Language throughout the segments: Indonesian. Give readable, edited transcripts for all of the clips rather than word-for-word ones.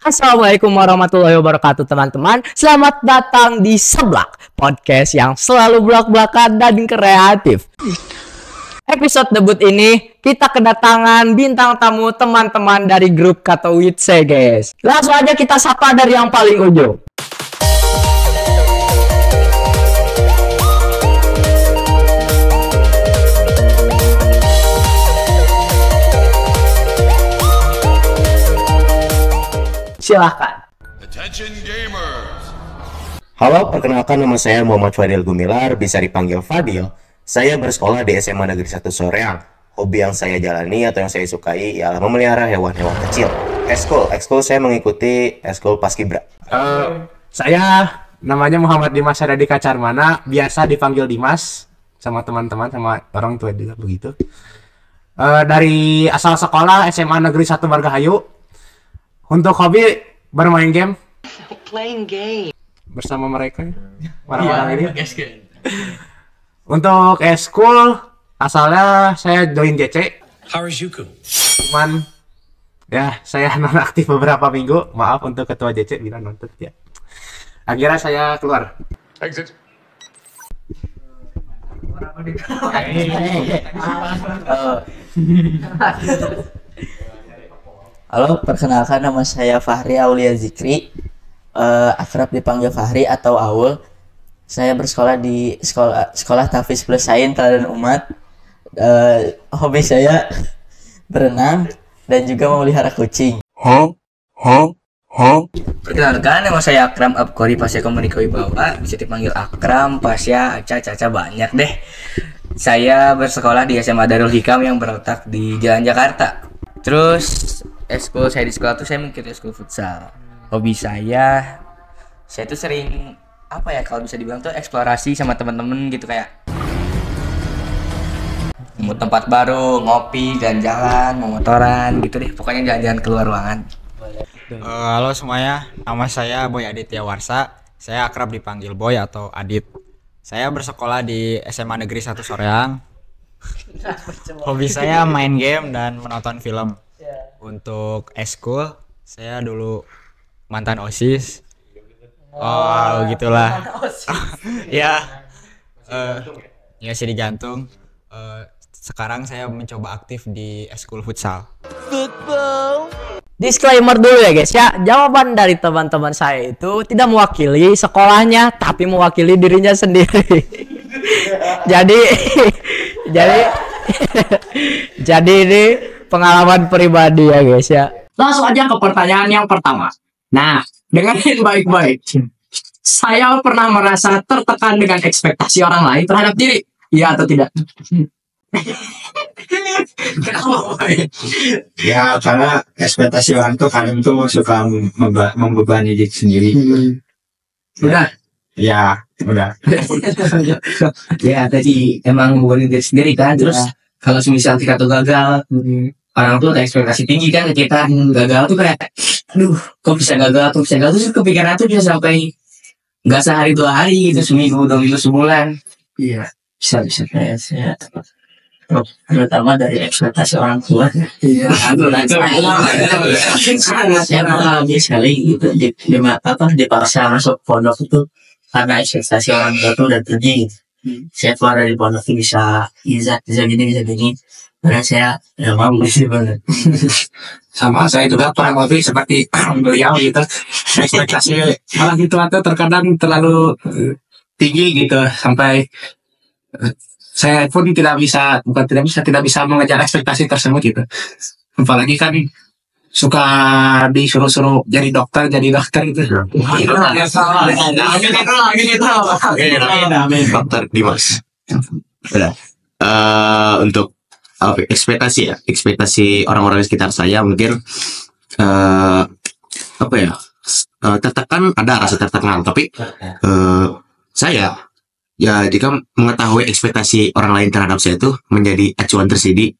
Assalamualaikum warahmatullahi wabarakatuh teman-teman. Selamat datang di Seblak, podcast yang selalu belak-belakan dan kreatif. Episode debut ini kita kedatangan bintang tamu teman-teman dari grup Katowice, guys. Langsung aja kita sapa dari yang paling ujung. Silahkan. Halo, perkenalkan nama saya Muhammad Fadil Gumilar, bisa dipanggil Fadil. Saya bersekolah di SMA Negeri 1 Soreang. Hobi yang saya jalani atau yang saya sukai ialah memelihara hewan-hewan kecil. Ekskul saya mengikuti ekskul Paskibra. Saya namanya Muhammad Dimas Haryadi Kacarmana, biasa dipanggil Dimas sama teman-teman, sama orang tua juga begitu. Dari asal sekolah SMA Negeri 1 Margahayu. Untuk hobi bermain game. Playing game Bersama mereka orang-orang ini. Untuk eskul asalnya saya join JC. Harajuku. Cuman ya saya nonaktif beberapa minggu. Maaf untuk ketua JC bila nonton ya. Akhirnya saya keluar. Exit. Halo, perkenalkan nama saya Fahri Aulia Zikri, akrab dipanggil Fahri atau Aul. Saya bersekolah di sekolah Tafiz Plus Sain Teladan Umat. Hobi saya berenang dan juga memelihara kucing. Perkenalkan, nama saya Akram Abkori Pasya Komunika Wibawa, bisa dipanggil Akram, Pasya, Aca, Caca, banyak deh. Saya bersekolah di SMA Darul Hikam yang berletak di Jalan Jakarta. Terus eskul saya di sekolah tuh saya mengikuti eskul futsal. Hobi saya tuh sering kalau bisa dibilang tuh eksplorasi sama temen-temen gitu, kayak mau tempat baru, ngopi, jalan-jalan, mau motoran gitu deh. Pokoknya jalan-jalan keluar ruangan. Halo semuanya, nama saya Boy Aditya Warsa. Saya akrab dipanggil Boy atau Adit. Saya bersekolah di SMA Negeri 1 Soreang. Hobi saya main game dan menonton film. Untuk eskul, saya dulu mantan OSIS. Gitulah. Ya sih digantung. Sekarang saya mencoba aktif di eskul futsal. Disclaimer dulu ya guys ya, jawaban dari teman-teman saya itu tidak mewakili sekolahnya, tapi mewakili dirinya sendiri. jadi ini pengalaman pribadi ya guys ya. Langsung aja ke pertanyaan yang pertama. Nah, dengerin baik-baik. Saya pernah merasa tertekan dengan ekspektasi orang lain terhadap diri. Iya atau tidak? Kenapa? Ya karena ekspektasi orang tuh kadang tuh suka membebani diri sendiri. Udah. Ya udah. Ya tadi emang membebani diri sendiri kan. Terus kalau misal kita tuh gagal, orang tuh ada ekspektasi tinggi kan ke kita. Gagal tuh kayak, aduh kok bisa gagal tuh terus kepikiran tuh bisa sampai nggak sehari 2 hari gitu, seminggu 2 minggu sebulan. Iya bisa Saya terutama dari ekspektasi orang tua. iya. Saya mengalami sekali gitu dipaksa masuk pondok itu karena ekspektasi orang tua itu udah tinggi. Saya keluar dari pondok itu bisa gini. Karena saya mampu sih banget. Sama saya juga kurang lebih seperti beliau gitu. Ekspektasi orang itu terkadang terlalu tinggi gitu sampai saya pun tidak bisa mengejar ekspektasi tersebut gitu. Apalagi kan suka disuruh jadi dokter gitu. Dokter Dimas. Udah. Untuk ekspektasi orang-orang di sekitar saya mungkin tertekan, ada rasa tertekan, tapi saya ya jika mengetahui ekspektasi orang lain terhadap saya itu menjadi acuan tersendiri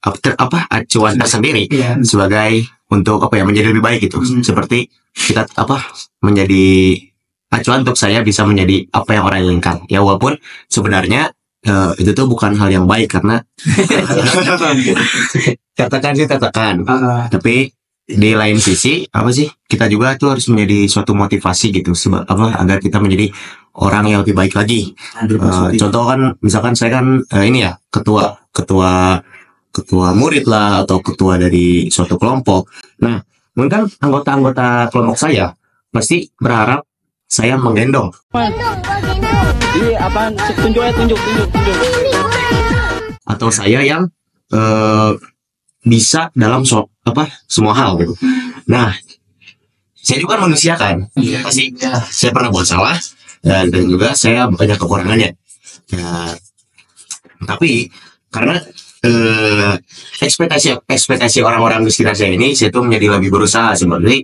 sebagai untuk menjadi lebih baik gitu. Seperti kita menjadi acuan untuk saya bisa menjadi apa yang orang inginkan. Ya walaupun sebenarnya itu tuh bukan hal yang baik karena katakan, tapi di lain sisi apa sih, kita juga tuh harus menjadi suatu motivasi gitu sebab apa, agar kita menjadi orang yang lebih baik lagi. Contoh kan misalkan saya kan ini ya ketua murid lah atau ketua dari suatu kelompok. Nah, mungkin kan anggota-anggota kelompok saya pasti berharap saya menggendong. Atau saya yang bisa dalam semua hal gitu. Nah, saya juga manusia kan, pasti saya pernah buat salah dan juga saya banyak kekurangannya. Ya, tapi karena ekspektasi orang-orang di sekitar saya ini, saya tuh menjadi lebih berusaha sebenarnya.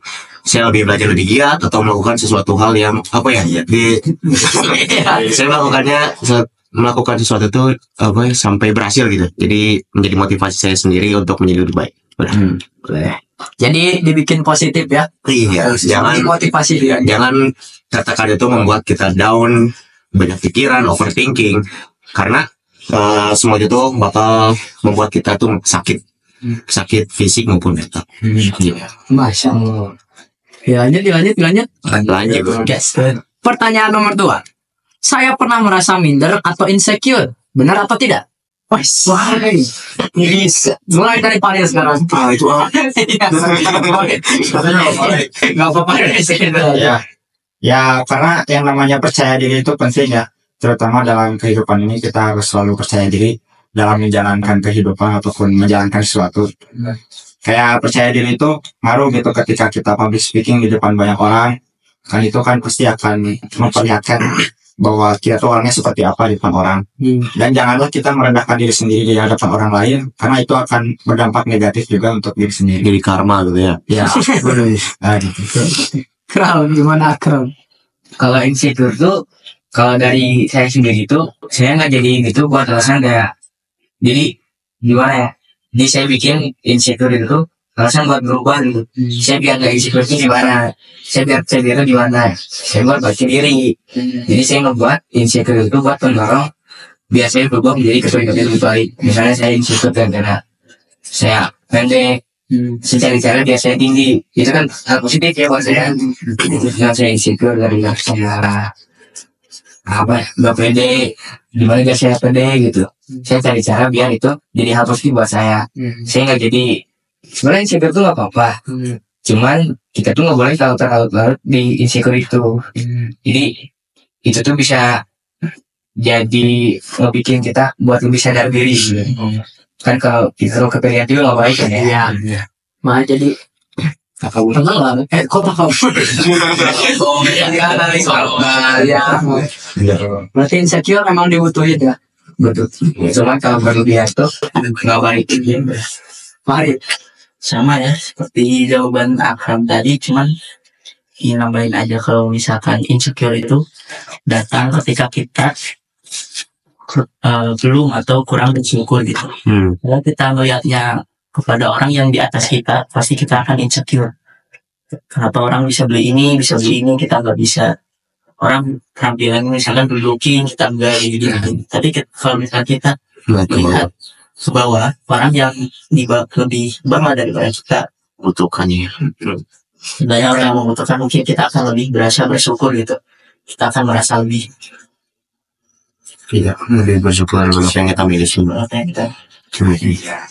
Saya lebih belajar lebih giat atau melakukan sesuatu hal yang saya melakukan sesuatu itu sampai berhasil gitu. Jadi menjadi motivasi saya sendiri untuk menjadi lebih baik. Boleh. Jadi dibikin positif ya. Iya, jangan motivasi dia. Jangan kata-kata itu membuat kita down, banyak pikiran, overthinking, karena semua itu bakal membuat kita tuh sakit fisik maupun mental. Masya Allah. Lanjut. Yes. Pertanyaan nomor 2. Saya pernah merasa minder atau insecure. Benar atau tidak? Mulai dari Pak sekarang. Itu Gak apa-apa. ya, karena yang namanya percaya diri itu penting ya, terutama dalam kehidupan ini. Kita harus selalu percaya diri dalam menjalankan kehidupan ataupun menjalankan sesuatu. Kayak percaya diri itu ngaruh gitu ketika kita public speaking di depan banyak orang, kan itu kan pasti akan memperlihatkan bahwa kita tuh orangnya seperti apa di depan orang. Dan janganlah kita merendahkan diri sendiri di hadapan orang lain, karena itu akan berdampak negatif juga untuk diri sendiri. Jadi karma gitu ya. Ya, gitu. Kram, gimana Kram? Kalau insecure tuh, kalau dari saya sendiri tuh, saya nggak jadi gitu buat alasan kayak, jadi gimana ya? Jadi saya bikin insecure itu alasan buat berubah gitu. Saya biar nggak insecure itu gimana? Saya biar itu gimana? Saya buat diri. Jadi saya ngebuat insecure itu buat pendorong biar saya berubah menjadi kesulitan lebih baik. Misalnya saya insecure karena saya pendek, saya cari cara biar saya tinggi. Itu kan hal positif ya buat saya. Misalnya saya insecure dari saya nggak pede, gimana gak saya pede gitu. Saya cari cara biar itu jadi hal positif buat saya. Saya nggak jadi, sebenarnya insecure itu nggak apa-apa, cuman kita tuh nggak boleh larut di insecure itu. Jadi itu tuh bisa jadi ngebikin kita buat lebih sadar diri gitu. Kan kalau kita kepengen juga nggak baik kan ya. Malah jadi takabur. Kok takabur? Berarti insecure memang dibutuhin ya. Betul. Cuma kalau berlebihan tuh nggak baik. Farid. Sama ya seperti jawaban Akram tadi, cuman ini nambahin aja kalau misalkan insecure itu datang ketika kita belum atau kurang bersyukur gitu. Kalau kita melihatnya kepada orang yang di atas kita, pasti kita akan insecure. Kenapa orang bisa beli ini, kita nggak bisa. Orang tampilan misalkan looking, kita nggak gitu. Tapi kalau misalkan kita melihat ke bawah, orang yang lebih bawah daripada kita butuhkannya. Banyak orang yang membutuhkan, mungkin kita akan lebih berasa bersyukur gitu. Kita akan merasa lebih lebih bersyukur dengan yang kita miliki.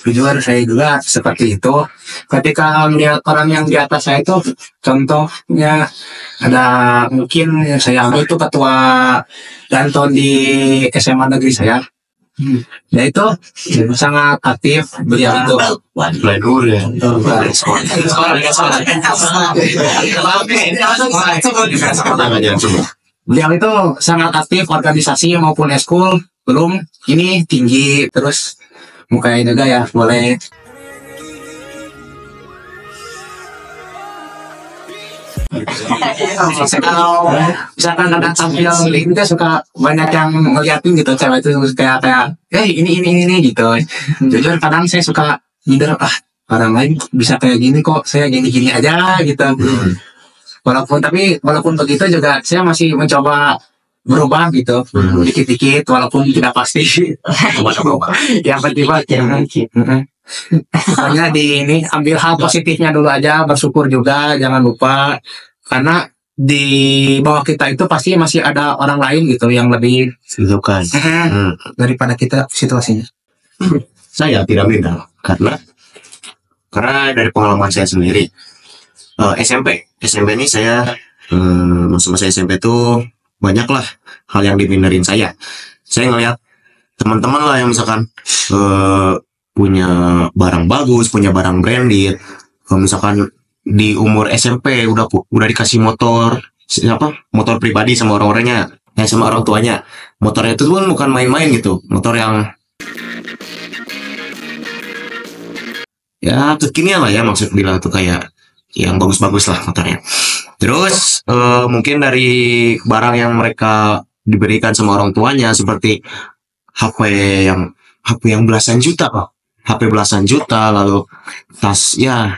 Jujur saya juga seperti itu. Ketika melihat orang yang di atas saya itu, contohnya ada mungkin saya itu ketua Danton di SMA negeri saya. Ya itu sangat aktif beliau itu. Beliau itu sangat aktif organisasi maupun eskul. Belum ini tinggi terus mukanya juga ya boleh. Kalau misalkan ada tampil kita suka banyak yang ngeliatin gitu, cewek itu kayak ini gitu. Jujur kadang saya suka minder, orang lain bisa kayak gini kok saya gini aja gitu. Walaupun begitu juga saya masih mencoba berubah gitu, dikit-dikit walaupun tidak pasti. Yang penting Pokoknya di ini ambil hal positifnya dulu aja, bersyukur juga, jangan lupa karena di bawah kita itu pasti masih ada orang lain gitu yang lebih Gitu kan. daripada kita situasinya. Saya tidak minder karena dari pengalaman saya sendiri, SMP ini saya, masa-masa SMP tuh banyak lah hal yang diminderin saya. Saya ngeliat teman-teman lah yang misalkan punya barang bagus, punya barang branded. Kalau misalkan di umur SMP udah dikasih motor pribadi sama orang-orangnya, sama orang tuanya. Motornya itu pun bukan main-main gitu, motor yang ya kekinian lah ya, maksud bilang tuh kayak yang bagus-bagus lah motornya. Terus mungkin dari barang yang mereka diberikan sama orang tuanya seperti HP yang belasan juta Pak. HP belasan juta, lalu tas yang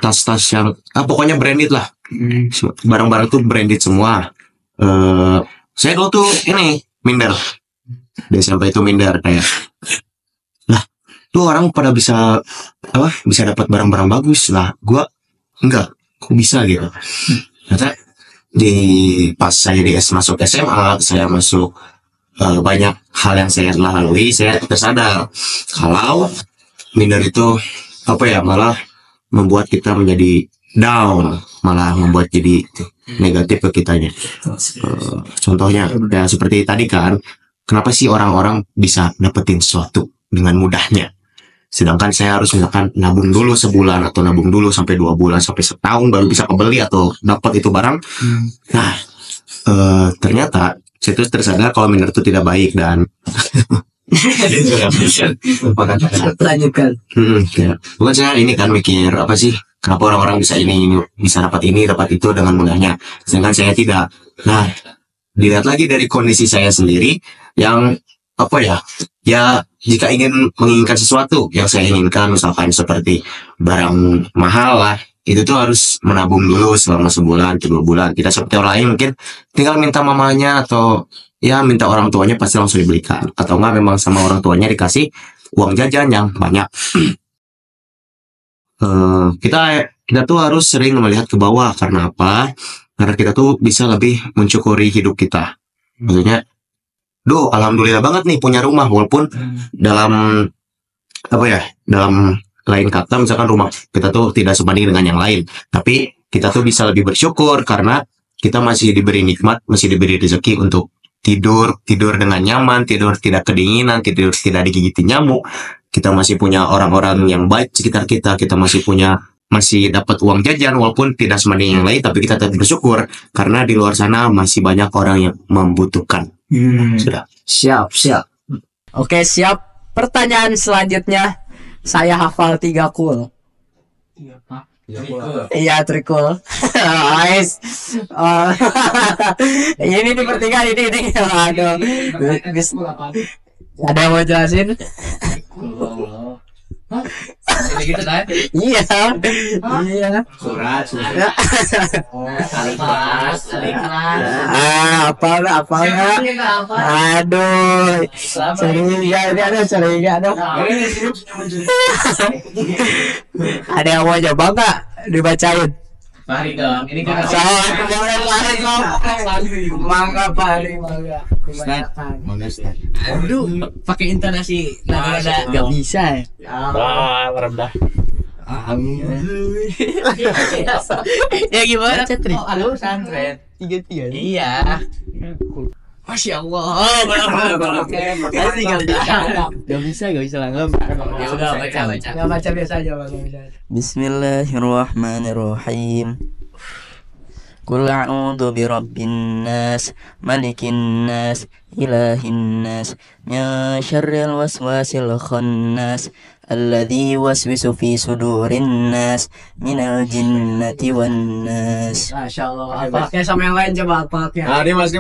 pokoknya branded lah. Barang-barang tuh branded semua. Saya dulu tuh ini minder. Di SMP itu minder kayak, lah tuh orang pada bisa dapat barang-barang bagus lah, gua enggak, kok bisa gitu. Ternyata pas saya masuk SMA, saya masuk banyak hal yang saya lalui, saya tersadar kalau minder itu malah membuat kita menjadi down, malah membuat jadi negatif ke kitanya. Contohnya ya seperti tadi kan, kenapa sih orang-orang bisa dapetin sesuatu dengan mudahnya, sedangkan saya harus misalkan nabung dulu sebulan atau nabung dulu sampai 2 bulan sampai setahun baru bisa kebeli atau dapat itu barang. Nah ternyata saya terus tersadar kalau minder itu tidak baik dan Lanjutkan. Ya. Bukan saya ini kan mikir apa sih, kenapa orang-orang bisa dapat itu dengan mudahnya, sedangkan saya tidak. Nah, dilihat lagi dari kondisi saya sendiri yang jika menginginkan sesuatu yang saya inginkan, misalkan seperti barang mahal lah, itu tuh harus menabung dulu selama sebulan atau 2 bulan. Tidak seperti orang lain mungkin tinggal minta mamanya atau ya minta orang tuanya pasti langsung dibelikan, atau enggak memang sama orang tuanya dikasih uang jajan yang banyak. Kita tuh harus sering melihat ke bawah. Karena apa? Karena kita tuh bisa lebih mensyukuri hidup kita. Maksudnya, alhamdulillah banget nih punya rumah, walaupun dalam lain kata misalkan rumah kita tuh tidak sebanding dengan yang lain, tapi kita tuh bisa lebih bersyukur karena kita masih diberi nikmat, masih diberi rezeki untuk tidur dengan nyaman, tidur tidak kedinginan, tidur tidak digigiti nyamuk. Kita masih punya orang-orang yang baik sekitar kita masih dapat uang jajan walaupun tidak sebanding yang lain, tapi kita tetap bersyukur karena di luar sana masih banyak orang yang membutuhkan. Sudah. Siap. Oke, siap. Pertanyaan selanjutnya, saya hafal 3 cool. Iya, trikul. Guys. Ini di pertigaan ini. Aduh. Ada yang mau jelasin? Gitu kan? Iya. Surat. Apa aduh, curiga dong. Ada yang mau coba nggak dibacain? Mari dong, ini kan Mangga. aduh, pakai intonasi nada Gak bisa ya. Rendah. Ya gimana? Halo, santren 33. Iya. Masya Allah. Gak bisa lah, nggak. Ya udah baca. Nggak baca biasa aja, Bang. Bismillahirrahmanirrahim. Qul a'udzu birabbin nas, malikin nas, ilahin nas, min syarril waswasil khannas, alladzi waswisu fi sudurin nas, minal jinnati wan nas. Masya Allah. Pakai sama yang lain coba pakai. Dimas.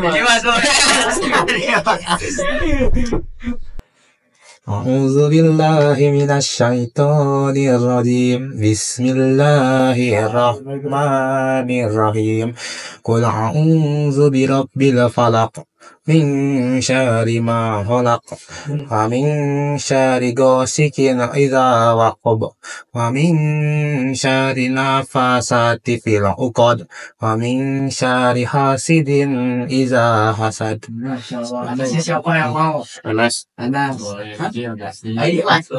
أعوذ بالله من الشيطان الرجيم بسم الله الرحمن الرحيم قل أعوذ برب الفلق min syarri ma khalaq wa min syarri ghasikin idza waqab wa min syarri nafasati fil 'uqad wa min syarri hasidin idza hasad. Ada siapa yang mau? Anas. Ada. Ikhlas.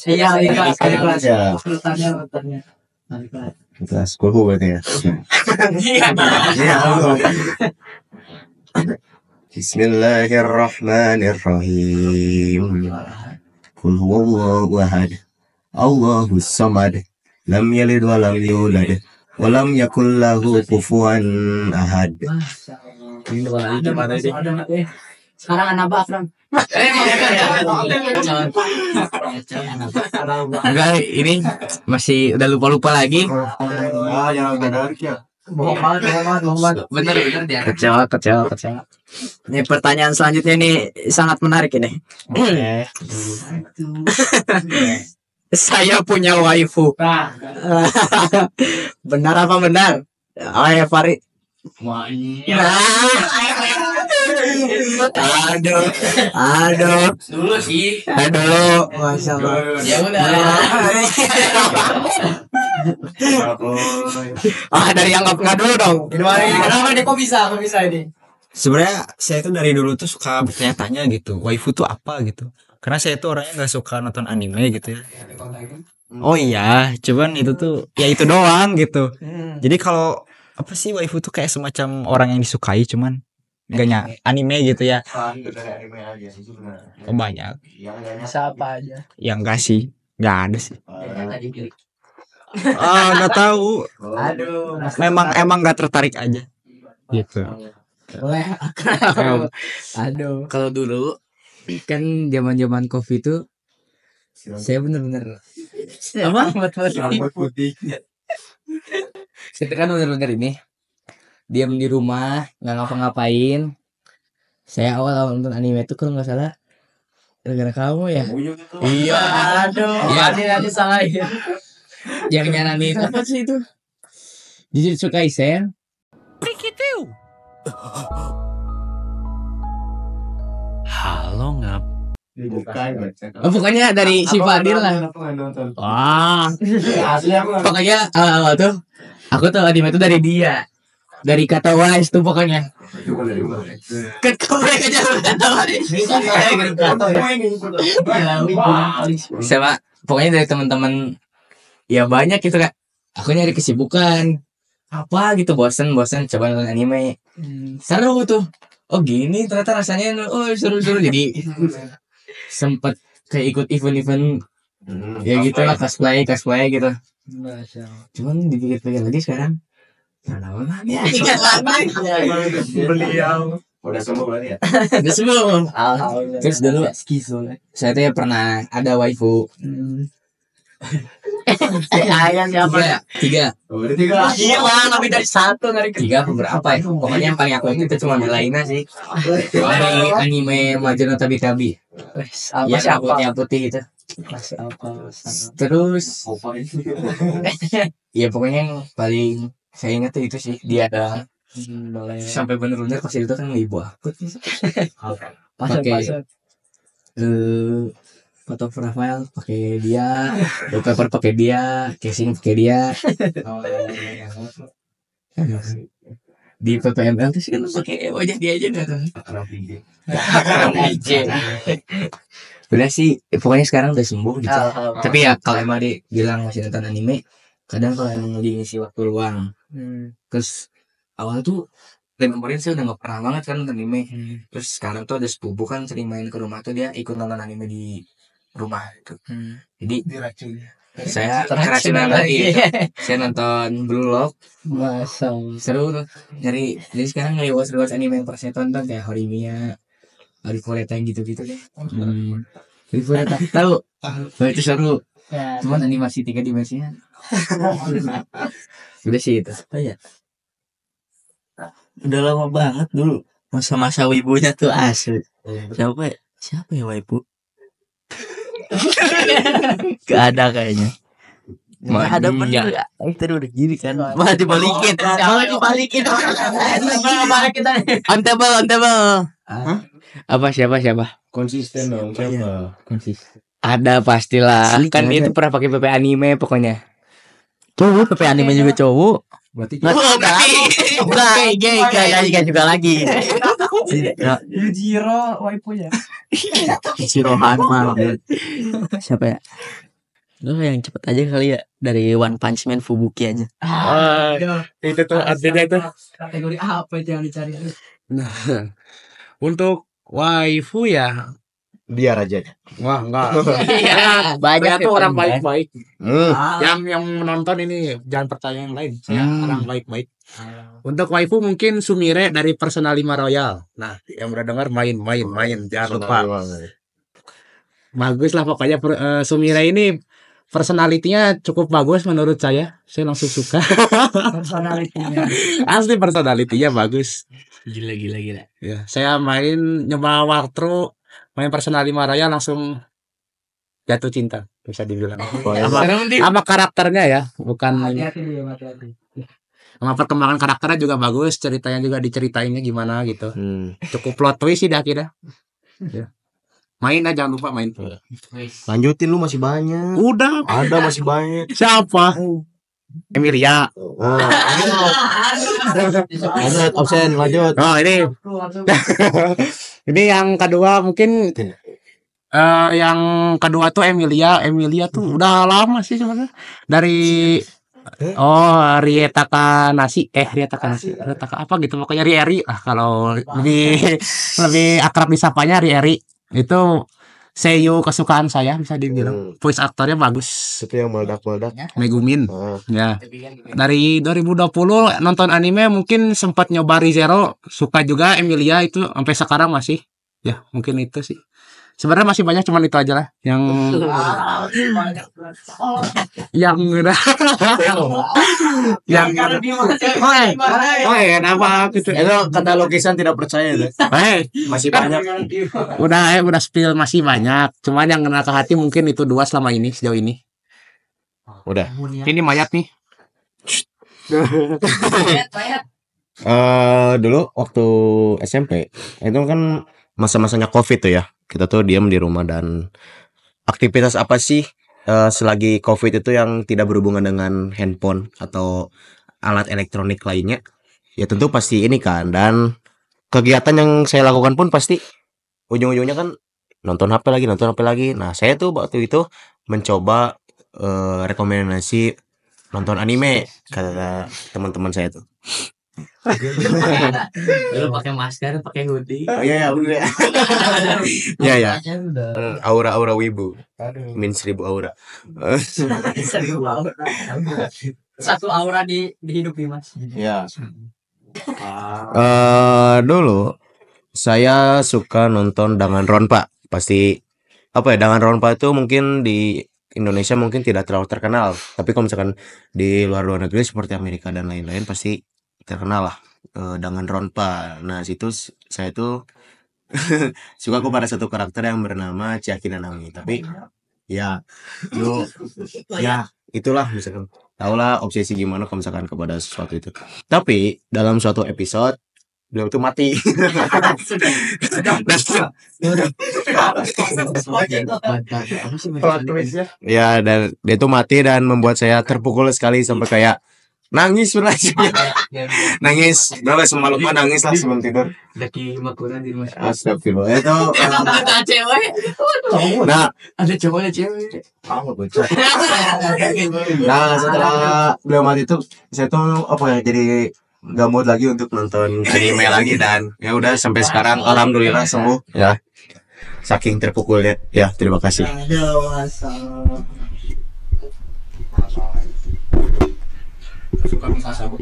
Iya, ikhlas. Ya. Kelas kuhu berarti ya. Bismillahirrahmanirrahim. Qul huwallahu ahad. Allahus samad. Lam yalid wa lam yulad. Wa lam yakul lahu kufuwan ahad. Sekarang anak Akram. Enggak, ini masih udah lupa-lupa lagi. Bener dia. Kecewa. Ini pertanyaan selanjutnya ini sangat menarik ini. Saya punya waifu. Benar apa benar? Oh ya Fari. Aduh. Dulu sih. Aduh, Masya Allah. Ya udah. Dari yang nggak dulu dong. Kenapa nih kok bisa ini? Sebenarnya saya itu dari dulu tuh suka bertanya-tanya gitu, waifu tuh apa gitu. Karena saya tuh orangnya nggak suka nonton anime gitu ya. Oh iya, cuman itu tuh ya itu doang gitu. Jadi kalau apa sih waifu tuh kayak semacam orang yang disukai cuman enggaknya anime gitu ya. Oh banyak. Bisa apa aja. Ya enggak sih, enggak ada sih. Nggak tahu. Aduh. Emang nggak tertarik aja. Gitu. Boleh Akram. Aduh. Kalau dulu kan zaman Covid itu saya bener-bener rambut putih. Saya kan bener-bener ini diam di rumah nggak ngapa-ngapain. Saya awal nonton anime itu kalau nggak salah gara-gara kamu ya. Iya. Aduh. Ya nanti salah ya. Yang nyaranin apa sih itu? Jujutsu Kaisen. Halo ngap. Oh, pokoknya dari si Fadil lah. Wah. Pokoknya awal tuh aku tuh anime itu dari dia. Dari kata Wise tuh pokoknya. Kekorek aja kata Wise. Sama pokoknya dari teman-teman ya banyak gitu Kak. Aku nyari kesibukan. Apa gitu bosen coba nonton anime. Seru tuh. Oh gini ternyata rasanya seru-seru jadi sempet kayak ikut event ya gitu lah cosplay gitu. Cuman dipikir-pikir lagi sekarang ya. Beliau udah sembuh berarti ya. Udah sembuh. Terus dulu saya tuh ya pernah ada waifu. Ayah siapa? Tiga. Gila, lebih dari satu dari tiga beberapa ya. Pokoknya yang paling aku itu cuma Belaina sih. Dari anime Majano Tabi-Tabi. Ya rambutnya putih itu. Terus ya pokoknya yang paling saya ingat tuh itu sih dia ada sampai bener-bener pas itu kan ibu aku pakai foto profile pakai dia, wallpaper pakai dia, casing pakai dia. Di PPML tuh sih kan pakai wajah dia aja kan. Udah sih, pokoknya sekarang udah sembuh gitu. Tapi ya kalau emang dibilang masih nonton anime, kadang kalau emang lagi ngisi waktu luang. Terus awal tuh Rememberin saya udah gak pernah banget kan nonton anime. Terus sekarang tuh ada sepupu kan sering main ke rumah tuh dia ikut nonton anime di rumah gitu. Jadi saya keracunan lagi. Saya nonton Blue Lock. Seru tuh. Jadi sekarang nggak watch anime yang pernah saya tonton kayak Horimiya, Arifureta gitu-gitu deh. Arifureta tahu? Oh, itu seru. Cuman animasi 3 dimensinya. Udah sih itu. Oh ya. Udah lama banget dulu. Masa-masa wibunya tuh asli. Siapa ya waifu? Gak ada kayaknya. Ada bener gak? Kita udah gini kan. Malah dibalikin. On table. Apa siapa? Konsisten dong, siapa? Ada pastilah. Asli, Kan ada. itu pernah pakai PP anime pokoknya. Cowok PP anime juga cowok. Berarti Enggak juga lagi. Jiro waifunya. Si Rohan mah. Siapa ya? Lu yang cepet aja kali ya dari One Punch Man Fubuki aja. Itu tuh artinya itu. Kategori apa itu yang dicari? Nah, untuk waifu ya, biar aja. wah enggak. Banyak Saya tuh orang baik-baik. Hmm. Yang menonton ini jangan percaya yang lain. Saya orang baik-baik. Untuk waifu mungkin Sumire dari Persona 5 Royal. Nah, yang udah dengar main jangan lupa. Bagus lah pokoknya Sumire ini personalitinya cukup bagus menurut saya. Saya langsung suka. Personalitinya. Asli personalitinya bagus. Gila. Ya, saya nyoba walkthrough, main Persona 5 Royal langsung jatuh cinta bisa dibilang. Sama karakternya ya, bukan Hati-hati dulu, hati-hati. sama perkembangan karakternya juga bagus, ceritanya juga diceritainnya gimana gitu. Cukup plot twist sih dah kira. Ya. Main aja jangan lupa main. Lanjutin lu masih banyak. Udah, Ada masih banyak. siapa? Emilia. Lanjut, absen, lanjut. Oh, ini. Ini yang kedua mungkin yang kedua tuh Emilia. Emilia tuh udah lama sih sebenarnya. Dari Rietaka Nasi. Rietaka apa gitu pokoknya Rieri lah kalau lebih akrab disapanya Rieri. Itu seiyu kesukaan saya bisa dibilang. Voice aktornya bagus. Itu yang meledak-meledak. Megumin. Ya. Dari 2020 nonton anime mungkin sempat nyoba ReZero, suka juga Emilia itu sampai sekarang masih. Ya, mungkin itu sih. Sebenarnya masih banyak cuman itu aja lah yang udah yang apa gitu. Itu kata lukisan tidak percaya deh. Masih banyak. Udah spill masih banyak. Cuman yang kena ke hati mungkin itu dua selama ini sejauh ini. Udah. Ini mayat nih. Dulu waktu SMP itu kan masa-masanya COVID tuh ya. Kita tuh diam di rumah dan aktivitas apa sih selagi COVID itu yang tidak berhubungan dengan handphone atau alat elektronik lainnya? Ya tentu pasti ini kan, dan kegiatan yang saya lakukan pun pasti ujung-ujungnya kan nonton HP lagi. Nah, saya tuh waktu itu mencoba rekomendasi nonton anime kata teman-teman saya tuh. Lu pakai masker, pakai hoodie. Iya, udah. Ya. Aura wibu. Min 1000 aura. Satu aura di hidup Mas. Ya. Dulu saya suka nonton Danganronpa. Pasti apa ya, Danganronpa itu mungkin di Indonesia mungkin tidak terlalu terkenal, tapi kalau misalkan di luar negeri seperti Amerika dan lain-lain pasti terkenal lah Danganronpa. Nah, situ saya tuh suka kepada satu karakter yang bernama Chiaki Nanami. Tapi ya lu ya itulah, misalkan tahulah obsesi gimana kalau misalkan kepada sesuatu itu. Tapi dalam suatu episode beliau tuh mati. Ya, dan dia tuh mati dan membuat saya terpukul sekali sampai kayak nangis nangis berapa semalam nangis lah sebelum tidur. Astagfirullah. Itu nah Ada cowoknya cewek. nah setelah beliau mati itu saya tuh apa ya, jadi gak mood lagi untuk nonton anime lagi, dan ya udah sampai sekarang alhamdulillah sembuh ya, saking terpukulnya ya. Terima kasih. Suka Mikasa, Bu.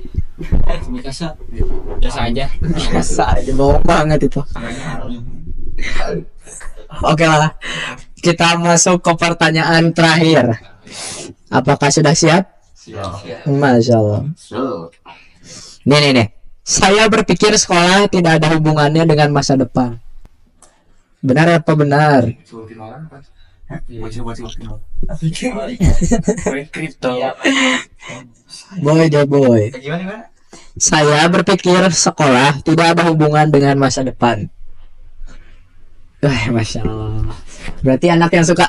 Mikasa. Biasa aja. Bawah banget itu. Oke lah, kita masuk ke pertanyaan terakhir. Apakah sudah siap? Masya Allah. Nih. Saya berpikir sekolah tidak ada hubungannya dengan masa depan. Benar apa benar? Boy. Saya berpikir sekolah tidak ada hubungan dengan masa depan. Wah, masya Allah. Berarti anak yang suka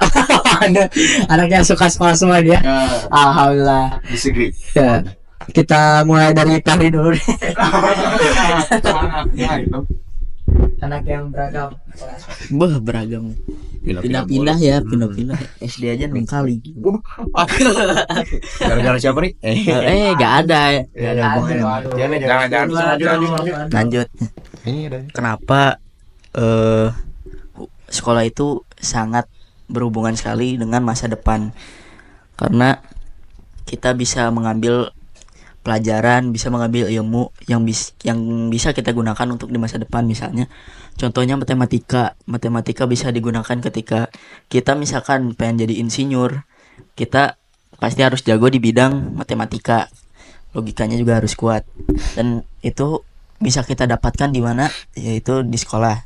anak yang suka sekolah semua dia. Alhamdulillah. Disagree. Ya, kita mulai dari Fahri dulu. Anak yang beragam. Beragam. Pindah-pindah ya, pindah-pindah. SD aja 6 kali. Gara-gara siapa nih? Gak ada. Jangan. Lanjut. Kenapa sekolah itu sangat berhubungan sekali dengan masa depan? Karena kita bisa mengambil pelajaran, bisa mengambil ilmu yang bisa kita gunakan untuk di masa depan. Misalnya contohnya matematika bisa digunakan ketika kita misalkan pengen jadi insinyur. Kita pasti harus jago di bidang matematika, logikanya juga harus kuat, dan itu bisa kita dapatkan di mana, yaitu di sekolah.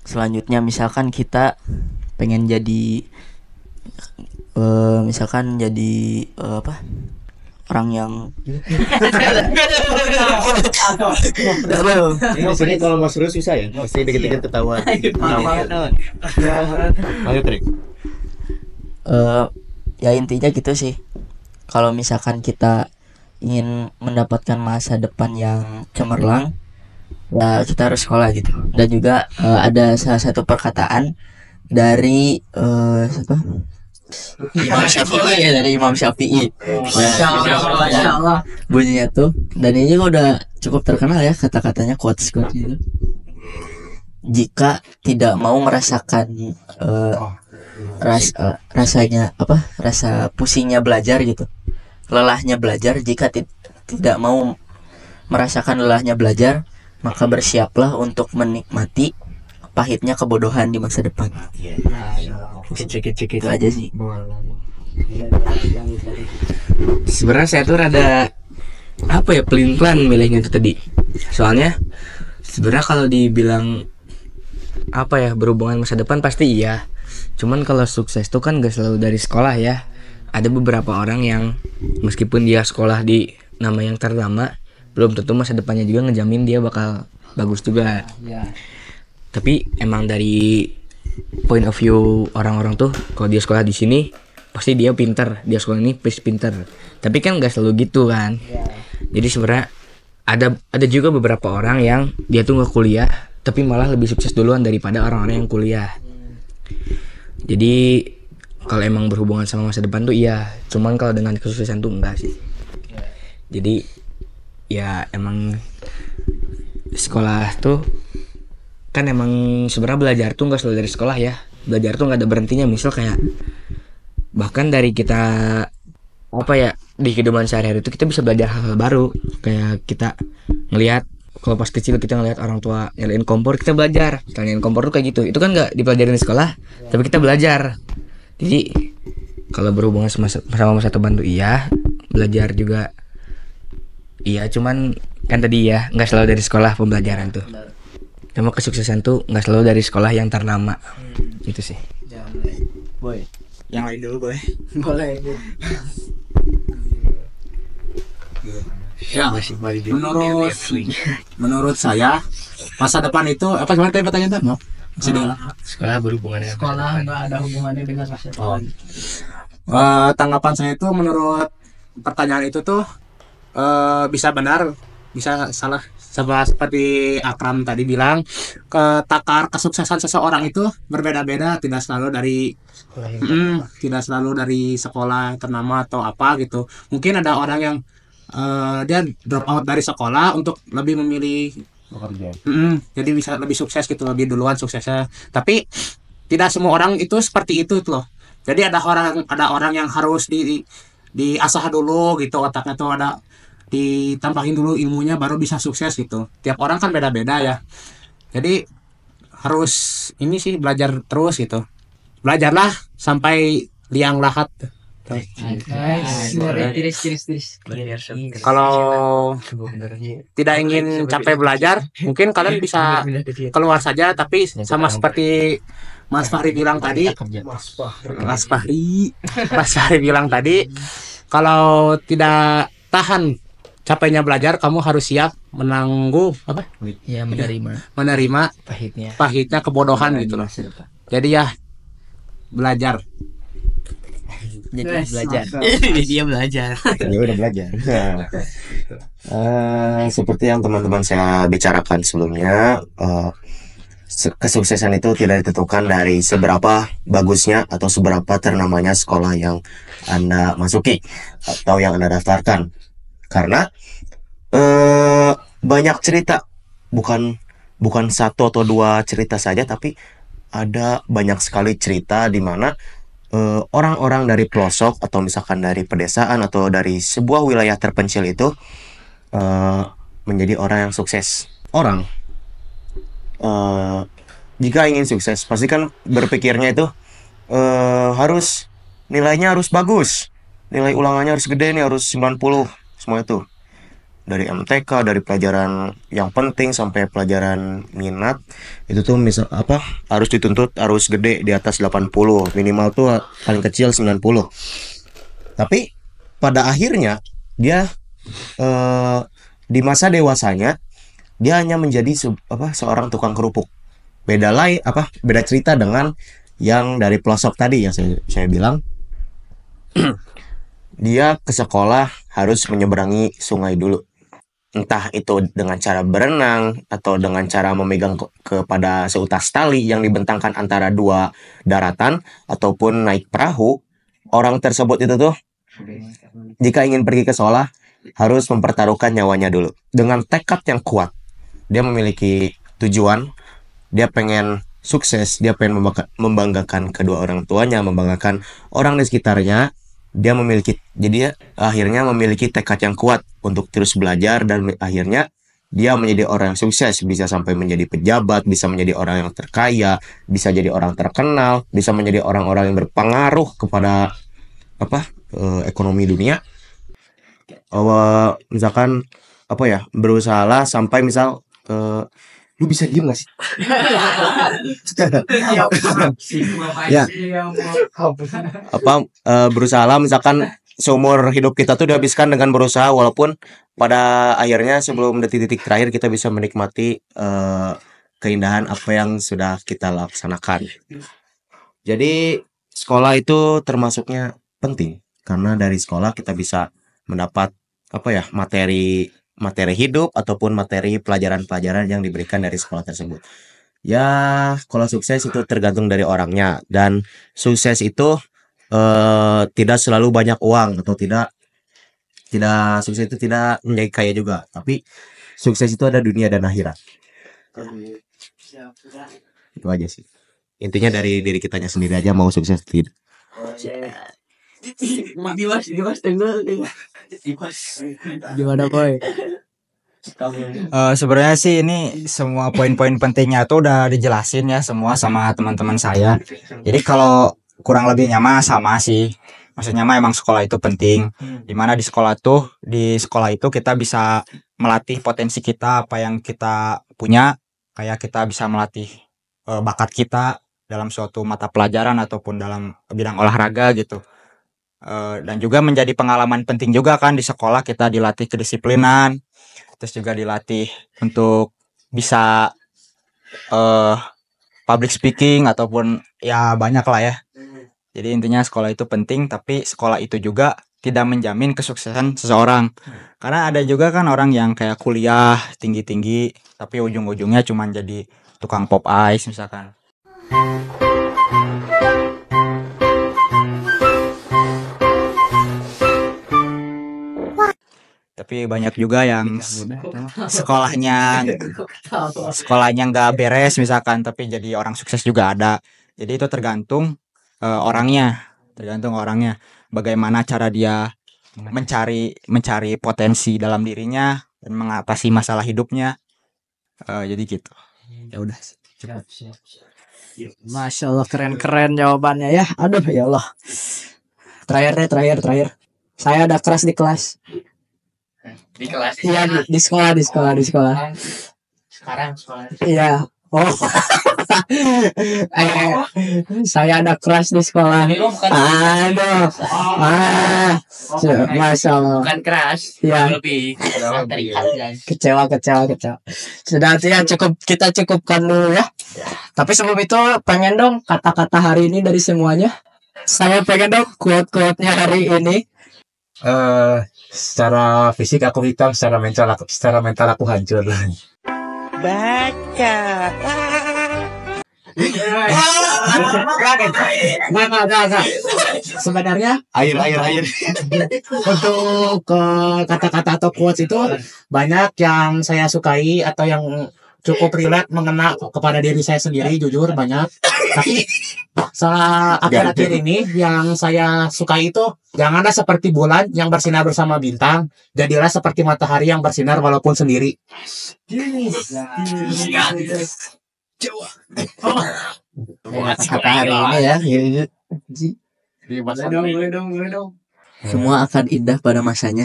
Selanjutnya misalkan kita pengen jadi orang yang Ini kalau Mas Rus susah ya, pasti dikit-dikit ketahuan. Lanjut Trik. Ya intinya gitu sih. Kalau misalkan kita ingin mendapatkan masa depan yang cemerlang, ya kita harus sekolah gitu. Dan juga ada salah satu perkataan dari siapa? Imam Syafi'i ya, dari Imam Syafi'i. Masya Allah. Bunyinya tuh, dan ini juga udah cukup terkenal ya, kata-katanya quotes gitu. Jika tidak mau merasakan rasa pusingnya belajar gitu, lelahnya belajar, jika tidak mau merasakan lelahnya belajar, maka bersiaplah untuk menikmati pahitnya kebodohan di masa depan. Cek itu aja sih. Sebenarnya saya tuh rada pelin-pelan milihnya itu tadi. Soalnya sebenarnya kalau dibilang berhubungan masa depan pasti iya. Cuman kalau sukses tuh kan gak selalu dari sekolah ya. Ada beberapa orang yang meskipun dia sekolah di nama yang ternama, belum tentu masa depannya juga ngejamin dia bakal bagus juga. Tapi emang dari point of view orang-orang tuh, kalau dia sekolah di sini pasti dia pinter, dia sekolah ini pasti pinter. Tapi kan nggak selalu gitu kan. Jadi sebenarnya ada juga beberapa orang yang dia tuh nggak kuliah, tapi malah lebih sukses duluan daripada orang-orang yang kuliah. Jadi kalau emang berhubungan sama masa depan tuh iya, cuman kalau dengan kesuksesan tuh enggak sih. Jadi ya emang sekolah tuh kan emang sebenarnya belajar tuh nggak selalu dari sekolah ya. Belajar tuh nggak ada berhentinya. Misal kayak bahkan dari kita di kehidupan sehari-hari itu kita bisa belajar hal-hal baru. Kayak kita ngelihat, kalau pas kecil kita ngelihat orang tua nyalain kompor, kita belajar nyalain kompor tuh kayak gitu. Itu kan nggak dipelajarin di sekolah, tapi kita belajar. Jadi kalau berhubungan sama masa depan tuh iya, belajar juga iya. Cuman kan tadi ya nggak selalu dari sekolah pembelajaran tuh. Cuma kesuksesan tuh nggak selalu dari sekolah yang ternama. Itu sih. Boy. Yang lain dulu boleh? Boleh. Ya, menurut saya masa depan itu gimana tadi pertanyaan tuh? Sekolah berhubungan dengan Sekolah nggak ada hubungannya dengan masa depan. Tanggapan saya itu menurut pertanyaan itu tuh bisa benar, bisa salah. Seperti Akram tadi bilang, takar kesuksesan seseorang itu berbeda-beda, tidak selalu dari sekolah ternama atau apa gitu. Mungkin ada orang yang dia drop out dari sekolah untuk lebih memilih jadi bisa lebih sukses gitu, lebih duluan suksesnya. Tapi tidak semua orang itu seperti itu loh. Jadi ada orang yang harus diasah dulu gitu, otaknya tuh ditambahin dulu ilmunya baru bisa sukses gitu. Tiap orang kan beda-beda ya. Jadi harus ini sih belajar terus gitu. Belajarlah sampai liang lahat. Kalau tidak ingin capek belajar, mungkin kalian bisa keluar saja. Tapi sama seperti Mas Fahri bilang tadi, kalau tidak tahan capeknya belajar kamu harus siap menanggung apa? Ya, Menerima pahitnya kebodohan gitu loh. Jadi ya belajar. Jadi belajar. Dia belajar. Ya udah belajar. Seperti yang teman-teman saya bicarakan sebelumnya, kesuksesan itu tidak ditentukan dari seberapa bagusnya atau seberapa ternamanya sekolah yang Anda masuki atau yang Anda daftarkan. Karena banyak cerita, bukan satu atau dua cerita saja, tapi ada banyak sekali cerita di mana orang-orang dari pelosok atau misalkan dari pedesaan atau dari sebuah wilayah terpencil itu menjadi orang yang sukses. Orang jika ingin sukses pasti kan berpikirnya itu harus nilainya harus bagus, nilai ulangannya harus gede nih, harus 90 semua itu. Dari MTK, dari pelajaran yang penting sampai pelajaran minat itu tuh misal apa harus dituntut harus gede di atas 80, minimal tuh paling kecil 90. Tapi pada akhirnya dia di masa dewasanya dia hanya menjadi seorang tukang kerupuk. Beda cerita dengan yang dari pelosok tadi yang saya bilang. Dia ke sekolah harus menyeberangi sungai dulu. Entah itu dengan cara berenang atau dengan cara memegang kepada seutas tali yang dibentangkan antara dua daratan ataupun naik perahu. Orang tersebut itu tuh jika ingin pergi ke sekolah harus mempertaruhkan nyawanya dulu. Dengan tekad yang kuat. Dia memiliki tujuan, dia pengen sukses, dia pengen membanggakan kedua orang tuanya, membanggakan orang di sekitarnya. Dia akhirnya memiliki tekad yang kuat untuk terus belajar dan akhirnya dia menjadi orang yang sukses, bisa sampai menjadi pejabat, bisa menjadi orang yang terkaya, bisa jadi orang terkenal, bisa menjadi orang-orang yang berpengaruh kepada ekonomi dunia. Misalkan berusaha sampai misal lu bisa diem gak sih? Ya. Berusaha misalkan seumur hidup kita tuh dihabiskan dengan berusaha, walaupun pada akhirnya sebelum detik-detik terakhir kita bisa menikmati keindahan apa yang sudah kita laksanakan. Jadi sekolah itu termasuknya penting karena dari sekolah kita bisa mendapat materi hidup ataupun materi pelajaran-pelajaran yang diberikan dari sekolah tersebut. Ya, kalau sukses itu tergantung dari orangnya, dan sukses itu tidak selalu banyak uang atau tidak sukses itu tidak menjadi kaya juga, tapi sukses itu ada dunia dan akhirat. Itu aja sih. Intinya dari diri kitanya sendiri aja mau sukses tidak. Gimana boy? Sebenarnya sih ini semua poin-poin pentingnya tuh udah dijelasin ya semua sama teman-teman saya. Jadi kalau kurang lebihnya mah sama sih. Maksudnya mah emang sekolah itu penting. Dimana di sekolah itu kita bisa melatih potensi kita, apa yang kita punya. Kayak kita bisa melatih bakat kita dalam suatu mata pelajaran ataupun dalam bidang olahraga gitu. Dan juga menjadi pengalaman penting juga kan di sekolah kita dilatih kedisiplinan, terus juga dilatih untuk bisa public speaking ataupun ya banyak lah ya. Jadi intinya sekolah itu penting, tapi sekolah itu juga tidak menjamin kesuksesan seseorang. Karena ada juga kan orang yang kayak kuliah tinggi-tinggi tapi ujung-ujungnya cuma jadi tukang pop ice misalkan. Tapi banyak juga yang sekolahnya nggak beres misalkan, tapi jadi orang sukses juga ada. Jadi itu tergantung orangnya, bagaimana cara dia mencari potensi dalam dirinya dan mengatasi masalah hidupnya. Jadi gitu. Ya udah. Masya Allah, keren-keren jawabannya ya. Aduh ya Allah. Terakhir. Saya ada keras di kelas. Di kelas. Iya, di sekolah. Sekarang sekolah. Iya, Oh. Saya ada crush di sekolah. Aduh. Masya Allah. Bukan keras, Ya. lebih terikat guys. Kecewa. Sudah ya kita cukupkan dulu ya. Tapi sebelum itu pengen dong kata-kata hari ini dari semuanya. Saya pengen dong quote-quote-nya hari ini. Secara fisik aku hitam, secara mental aku hancur. Enggak. Sebenarnya Air. untuk kata-kata atau quotes itu banyak yang saya sukai atau yang cukup relate mengena kepada diri saya sendiri, jujur banyak. Tapi salah akhir-akhir ini yang saya sukai itu janganlah seperti bulan yang bersinar bersama bintang, jadilah seperti matahari yang bersinar walaupun sendiri. Kata hari ini ya. Semua akan indah pada masanya.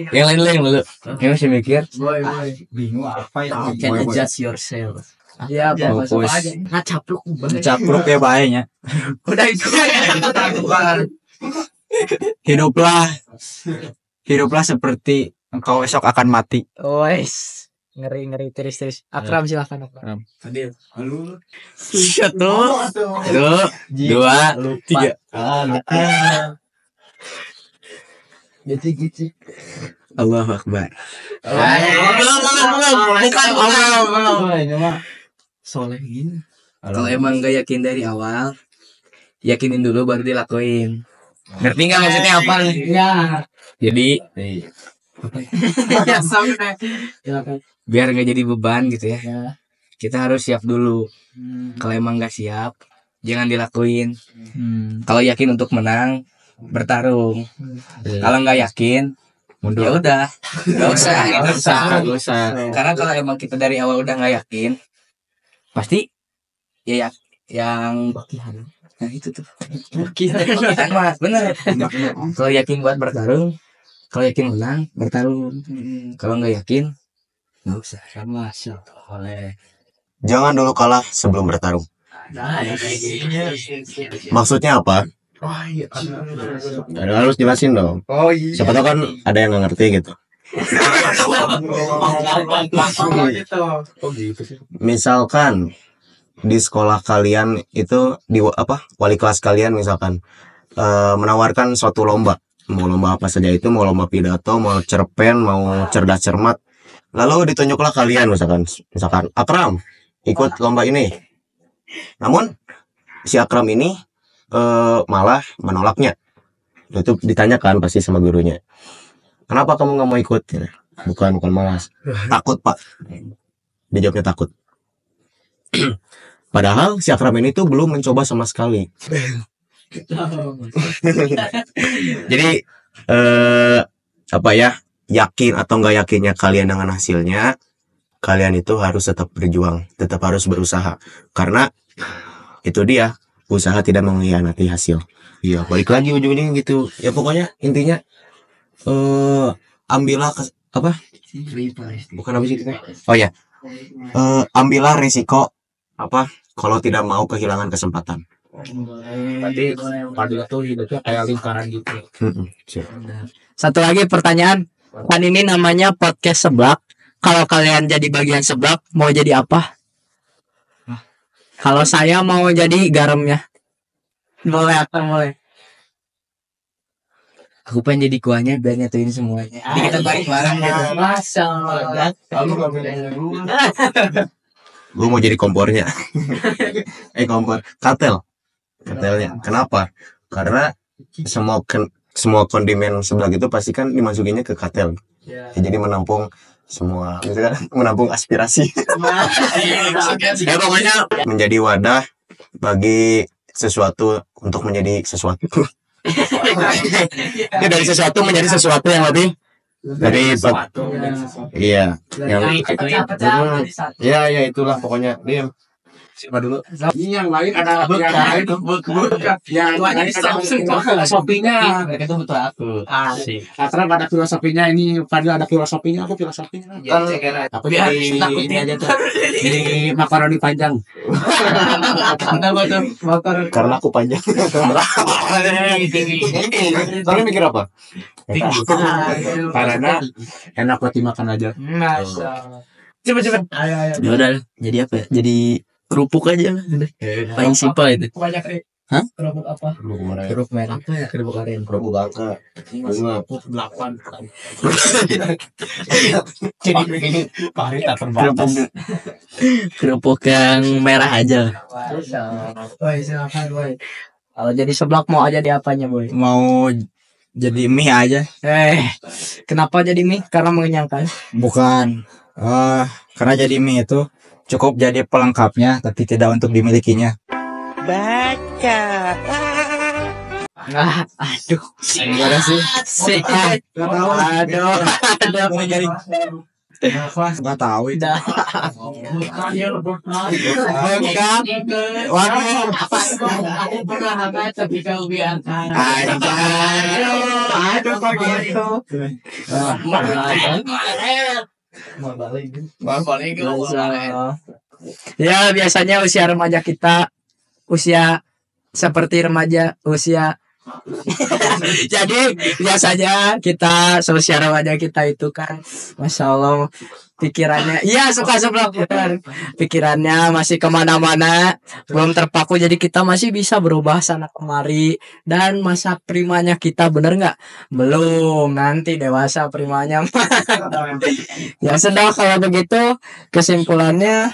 Yang lain dulu. Yang masih mikir. Bingung apa ya? You can adjust yourself. Ya, Fokus. Capruk ya bahayanya. Udah itu. Hiduplah seperti engkau esok akan mati. Wes. Ngeri tiris. Akram silakan Akram. Satu, dua, tiga. Gitu. Allahu Akbar. Soleh gini. Kalau emang gak yakin dari awal, yakinin dulu baru dilakuin. Ngerti nggak maksudnya apa? Ya. Jadi biar nggak jadi beban gitu ya. Kita harus siap dulu. Kalau emang nggak siap, jangan dilakuin. Kalau yakin untuk menang, bertarung. Kalau nggak yakin, ya udah, nggak usah. Karena kalau emang kita dari awal udah nggak yakin, pasti ya yang nah itu tuh. Bakihan mas, bener. Kalau yakin buat bertarung, kalau yakin menang, bertarung. Kalau nggak yakin, nggak usah. Sama oleh. Jangan dulu kalah sebelum bertarung. Maksudnya apa? Harus jelasin dong. Siapa tahu kan ada yang nggak ngerti gitu. Misalkan di sekolah kalian itu di wali kelas kalian misalkan menawarkan suatu lomba, mau lomba apa saja itu, mau lomba pidato, mau cerpen, mau cerdas cermat, lalu ditunjuklah kalian misalkan Akram ikut lomba ini, namun si Akram ini malah menolaknya. Itu ditanyakan pasti sama gurunya, kenapa kamu nggak mau ikut? Bukan malas, takut pak. Dia jawabnya takut. Padahal si Akram ini tuh belum mencoba sama sekali. Jadi yakin atau nggak yakinnya kalian dengan hasilnya, kalian itu harus tetap berjuang, tetap harus berusaha, karena itu dia, usaha tidak mengkhianati hasil. Iya, balik lagi ujungnya gitu ya, pokoknya intinya ambillah bukan apa sih kita? Oh ya, ambillah risiko kalau tidak mau kehilangan kesempatan. Tadi itu hidupnya kayak lingkaran gitu. Satu lagi pertanyaan. Kan ini namanya podcast seblak. Kalau kalian jadi bagian seblak, mau jadi apa? Kalau saya mau jadi garamnya. Boleh. Aku pengen jadi kuahnya biar nyatuin semuanya. Jadi kita bareng-bareng gitu. Masya Allah. Gue mau jadi kompornya. Katelnya. Kenapa? Karena semua kondimen seblak itu pasti kan dimasukinnya ke katel. Ya, jadi menampung semua, misalkan menampung aspirasi. Ya pokoknya menjadi wadah bagi sesuatu untuk menjadi sesuatu. Ini dari sesuatu menjadi sesuatu yang lebih dari iya yang ya itulah pokoknya dia Siapa dulu? Ini yang lain ada yang lain yang lain ada filosofinya. Mereka tuh butuh aku. Asik. Akrab ada filosofinya, ini Fadil ada filosofinya, aku filosofinya. Aku jadi ini aja tuh. Jadi makaroni panjang. Kenapa tuh motor? Karena aku panjang. Tapi mikir apa? Karena enak buat dimakan aja. Coba. Ayo. Ya udah, jadi apa ya? Jadi kerupuk aja lah. Paling simpel itu. Hah? Kerupuk apa? Kerupuk merah. Apa ya? Kerupuk aren. Kerupuk bangka. Bunga. 8. Jadi Fahri tak terbatas. Kerupuk yang merah aja. Woi, silakan, woi. Kalau jadi seblak mau aja di apanya, boy? Mau jadi mie aja? Kenapa jadi mie? Karena mengenyangkan. Bukan. Karena jadi mie itu cukup jadi pelengkapnya, tapi tidak untuk dimilikinya. Aduh. Gimana sih? Gak tahu. Aduh. Gak tahu itu. Aku pernah hangat tapi kau biarkan. Aduh kok gitu. Ya, biasanya usia remaja kita usia seperti remaja usia. Jadi biasanya kita seusia remaja kita itu kan, masya Allah, pikirannya, iya suka sebelah pikirannya masih kemana-mana, belum terpaku, jadi kita masih bisa berubah sana kemari. Dan masa primanya kita bener nggak? Belum, nanti dewasa primanya. Ya sudah, kalau begitu kesimpulannya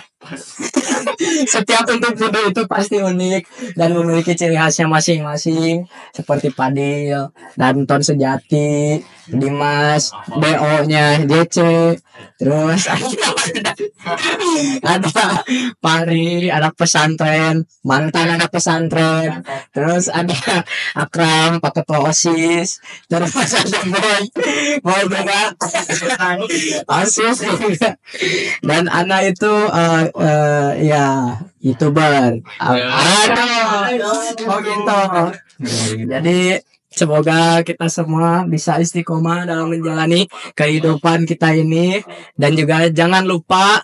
setiap individu itu pasti unik dan memiliki ciri khasnya masing-masing, seperti Fadil, Danton Sejati, Dimas, BO-nya JC, terus ada Pari, anak pesantren, mantan anak pesantren, terus ada Akram, Pak Ketua OSIS, terus ada Boy juga OSIS juga. Dan Ana itu ya YouTuber. Oh gitu. Jadi semoga kita semua bisa istiqomah dalam menjalani kehidupan kita ini. Dan juga jangan lupa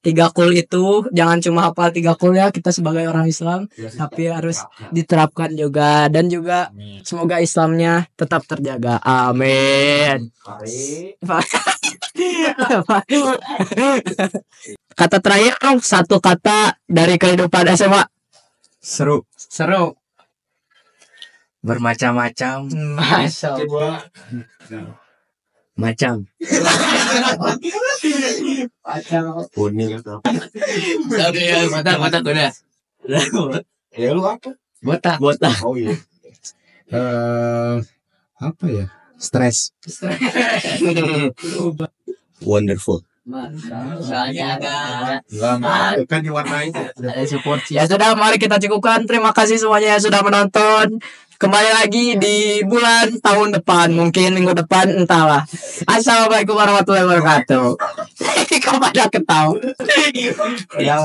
3 kul itu, jangan cuma hafal 3 kul ya, kita sebagai orang Islam, tapi harus diterapkan juga. Dan juga semoga Islamnya tetap terjaga. Amin. Kata terakhir dong, 1 kata dari kehidupan SMA. Seru. Bermacam-macam. Masya Allah. Macam. Kuning. Botak udah. Ya lu apa? Botak. Oh iya. Apa ya? Stres. Wonderful. Soalnya ada Kan diwarnai. support. Ya sudah, mari kita cukupkan. Terima kasih semuanya yang sudah menonton. Kembali lagi di bulan tahun depan, mungkin minggu depan, entahlah. Assalamualaikum warahmatullahi wabarakatuh. Kau pada ketawa. Ya.